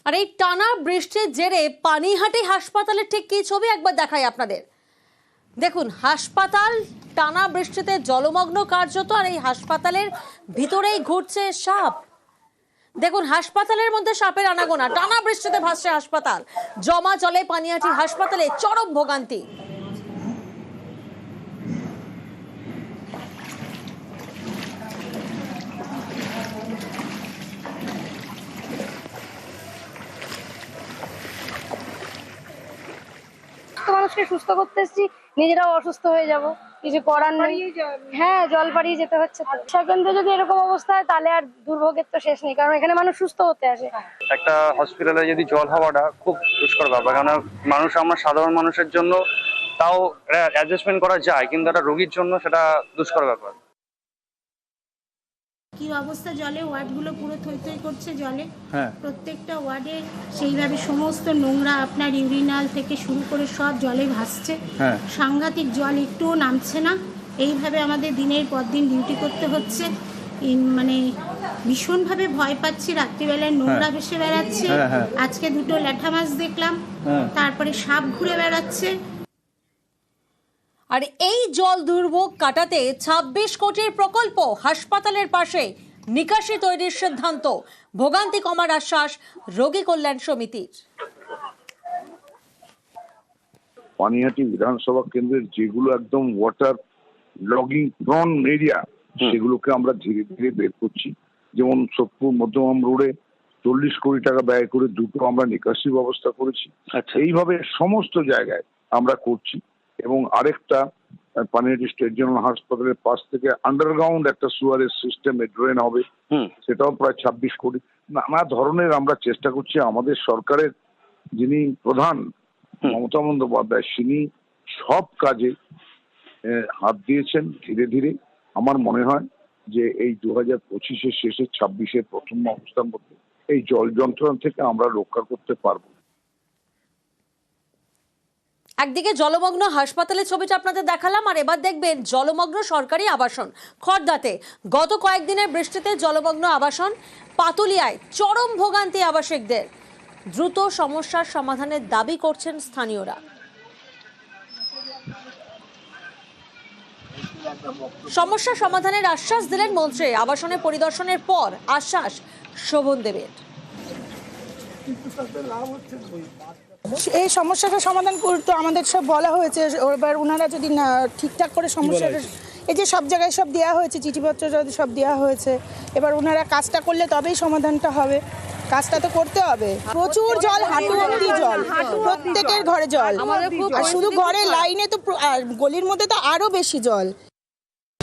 আর এই টানা বৃষ্টির জেরে পানিহাটি হাসপাতালের ঠিক কি ছবি একবার দেখাই আপনাদের। দেখুন, হাসপাতাল টানা বৃষ্টিতে জলমগ্ন কার্যত, আর এই হাসপাতালের ভিতরেই ঘুরছে সাপ। দেখুন, হাসপাতালের মধ্যে সাপের আনাগোনা, টানা বৃষ্টিতে ভাসছে হাসপাতাল, জমা জলে পানিহাটি হাসপাতালে চরম ভোগান্তি। মানুষকে সুস্থ করতে এসেছি, নিজেরাও অসুস্থ হয়ে যাব, কিছু করার নেই। হ্যাঁ, জল পাড়িয়ে যেতে হচ্ছে। সেকেন্ডে যদি এরকম অবস্থা হয় তাহলে আর দুর্ভোগের তো শেষ নেই, কারণ এখানে মানুষ সুস্থ হতে আসে। একটা হসপিটালে যদি জল হওয়াটা খুব দুষ্কর ব্যাপার, কারণ মানুষ, আমরা সাধারণ মানুষের জন্য তাও অ্যাডজাস্টমেন্ট করা যায়, কিন্তু একটা রোগীর জন্য সেটা দুষ্কর ব্যাপার। কি অবস্থা, জলে ওয়ার্ডগুলো পুরো থই থই করছে জলে। প্রত্যেকটা ওয়ার্ডে সেইভাবে সমস্ত নোংরা, আপনার ইউরিনাল থেকে শুরু করে সব জলে ভাসছে। সাংঘাতিক জল, একটুও নামছে না। এইভাবে আমাদের দিনের পর দিন ডিউটি করতে হচ্ছে। মানে ভীষণভাবে ভয় পাচ্ছি, রাত্রিবেলায় নোংরা ভেসে বেড়াচ্ছে। আজকে দুটো ল্যাঠা মাছ দেখলাম, তারপরে সাপ ঘুরে বেড়াচ্ছে। আর এই জল দুর্ভোগ কাটাতে ২৬ কোটির প্রকল্প, হাসপাতালের পাশে নিকাশি তৈরির সিদ্ধান্ত, ভোগান্তি কমার আশ্বাস রোগী কল্যাণ সমিতির। পানিহাটি বিধানসভা কেন্দ্রের যেগুলো একদম ওয়াটার লগিং প্রন এরিয়া, সেগুলোকে আমরা ধীরে ধীরে বের করছি। যেমন সোদপুর মধ্যম রোডে ৪০ কোটি টাকা ব্যয় করে দুটো আমরা নিকাশি ব্যবস্থা করেছি। এইভাবে সমস্ত জায়গায় আমরা করছি। এবং আরেকটা পানিহাটি স্টেট জেনারেল হাসপাতালের পাশ থেকে আন্ডারগ্রাউন্ড একটা সুয়ারের সিস্টেম ড্রেন হবে, সেটাও প্রায় ২৬ কোটি। নানা ধরনের আমরা চেষ্টা করছি। আমাদের সরকারের যিনি প্রধান মমতা বন্দ্যোপাধ্যায়, তিনি সব কাজে হাত দিয়েছেন ধীরে ধীরে। আমার মনে হয় যে এই ২০২৫-এর শেষে ২৬-এর প্রথম অবস্থার মধ্যে এই জল যন্ত্রণা থেকে আমরা রক্ষা করতে পারবো। একদিকে জলমগ্ন হাসপাতালের ছবিটা আপনাদের দেখালাম, আর এবার দেখবেন জলমগ্ন সরকারি আবাসন খড়দাতে। গত কয়েকদিনের বৃষ্টিতে জলমগ্ন আবাসন পাতুলিয়ায় চরম ভোগান্তি আবাসিকদের। দ্রুত সমস্যার সমাধানের দাবি করছেন স্থানীয়রা। সমস্যা সমাধানের আশ্বাস দিলেন মন্ত্রী। আবাসনে পরিদর্শনের পর আশ্বাস শোভনদেবের। এই সমস্যাটা সমাধান করতে আমাদের সব বলা হয়েছে। এবার ওনারা যদি না ঠিকঠাক করে সমস্যাটা, এই যে সব জায়গায় সব দেওয়া হয়েছে, চিঠিপত্র যদি সব দেওয়া হয়েছে, এবার ওনারা কাজটা করলে তবেই সমাধানটা হবে। কাজটা তো করতে হবে। প্রচুর জল, হাঁটু অবধি জল, প্রত্যেকের ঘরে জল। আর শুধু ঘরে লাইনে তো, গলির মধ্যে তো আরো বেশি জল।